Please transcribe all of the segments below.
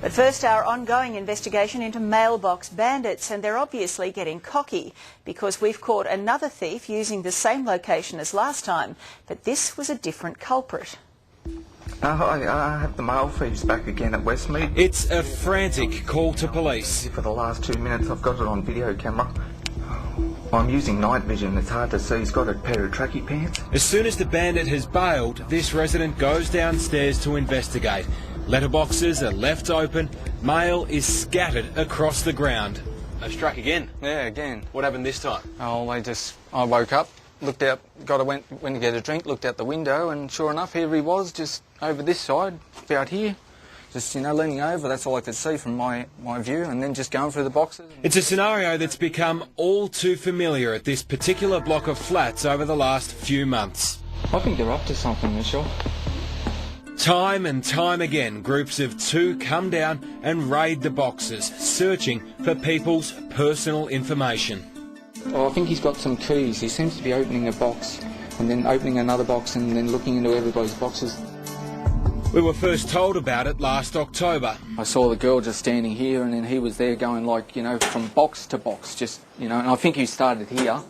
But first, our ongoing investigation into mailbox bandits, and they're obviously getting cocky because we've caught another thief using the same location as last time, but this was a different culprit. I have the mail thieves back again at Westmead. It's a frantic call to police. For the last 2 minutes I've got it on video camera. I'm using night vision, it's hard to see. He's got a pair of tracky pants. As soon as the bandit has bailed, this resident goes downstairs to investigate. Letterboxes are left open, mail is scattered across the ground. They struck again? Yeah, again. What happened this time? Oh, I woke up, looked out, went to get a drink, looked out the window, and sure enough, here he was, just over this side, about here. Just, leaning over, that's all I could see from my view, and then just going through the boxes. It's a scenario that's become all too familiar at this particular block of flats over the last few months. I think they're up to something, Michelle. Time and time again, groups of two come down and raid the boxes, searching for people's personal information. Oh, I think he's got some keys. He seems to be opening a box, and then opening another box, and then looking into everybody's boxes. We were first told about it last October. I saw the girl just standing here, and then he was there going from box to box, and I think he started here,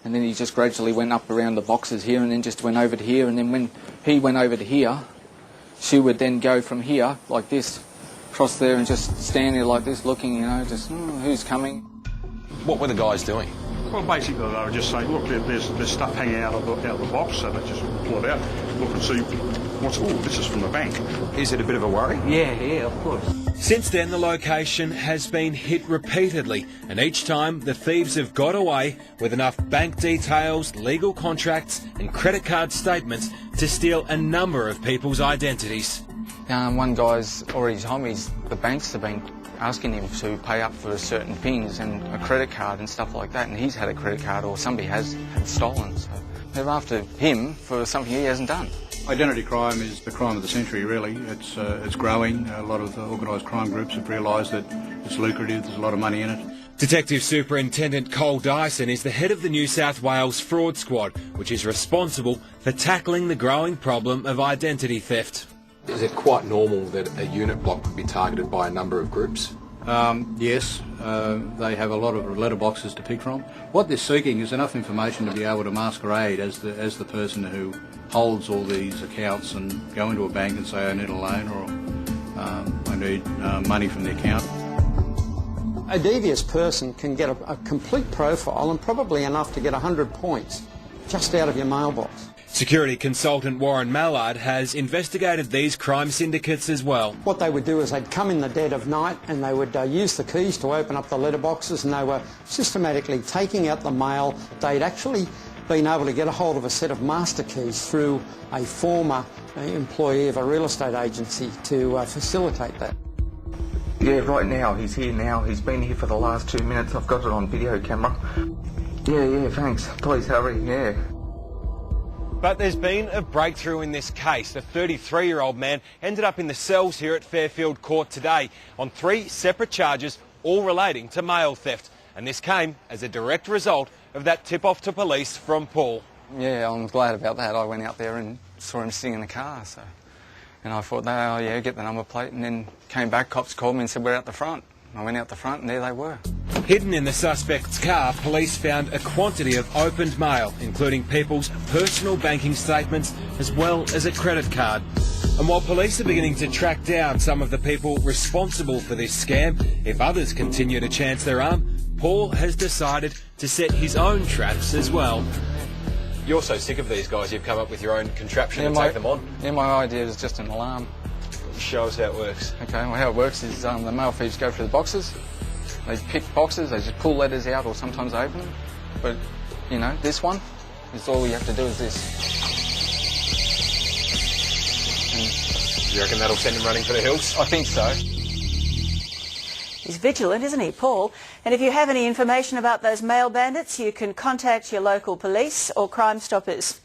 and then he just gradually went up around the boxes here, and then just went over to here, and then when he went over to here, she would then go from here, like this, across there, and just stand there like this, looking, who's coming? What were the guys doing? Well, basically they were just saying, look, there's stuff hanging out of the box, so they just pull it out, look and see this is from the bank. Is it a bit of a worry? Yeah, of course. Since then, the location has been hit repeatedly, and each time the thieves have got away with enough bank details, legal contracts and credit card statements to steal a number of people's identities. One guy's already told me the banks have been asking him to pay up for certain things and a credit card and stuff like that, and he's had a credit card or somebody has had stolen, so they're after him for something he hasn't done. Identity crime is the crime of the century, really. It's growing. A lot of the organised crime groups have realised that it's lucrative, there's a lot of money in it. Detective Superintendent Cole Dyson is the head of the New South Wales Fraud Squad, which is responsible for tackling the growing problem of identity theft. Is it quite normal that a unit block could be targeted by a number of groups? Yes, they have a lot of letterboxes to pick from. What they're seeking is enough information to be able to masquerade as the person who holds all these accounts and go into a bank and say, I need a loan, or I need money from the account. A devious person can get a complete profile and probably enough to get 100 points just out of your mailbox. Security consultant Warren Mallard has investigated these crime syndicates as well. What they would do is they'd come in the dead of night and they would use the keys to open up the letterboxes, and they were systematically taking out the mail. They'd actually been able to get a hold of a set of master keys through a former employee of a real estate agency to facilitate that. Yeah, right now, he's here now. He's been here for the last 2 minutes. I've got it on video camera. Yeah, thanks. Please hurry, yeah. But there's been a breakthrough in this case. The 33-year-old man ended up in the cells here at Fairfield Court today on 3 separate charges, all relating to mail theft. And this came as a direct result of that tip-off to police from Paul. Yeah, I'm glad about that. I went out there and saw him sitting in the car, and I thought, get the number plate, and then came back, cops called me and said, we're out the front. I went out the front and there they were. Hidden in the suspect's car, police found a quantity of opened mail, including people's personal banking statements as well as a credit card. And while police are beginning to track down some of the people responsible for this scam, if others continue to chance their arm, Paul has decided to set his own traps as well. You're so sick of these guys, you've come up with your own contraption to take them on. Yeah, my idea is just an alarm. Show us how it works. Okay, well, how it works is the mail thieves go through the boxes. They pick boxes, they just pull letters out, or sometimes open them. But, this one, is all you have to do is this. And you reckon that'll send him running for the hills? I think so. He's vigilant, isn't he, Paul? And if you have any information about those mail bandits, you can contact your local police or Crime Stoppers.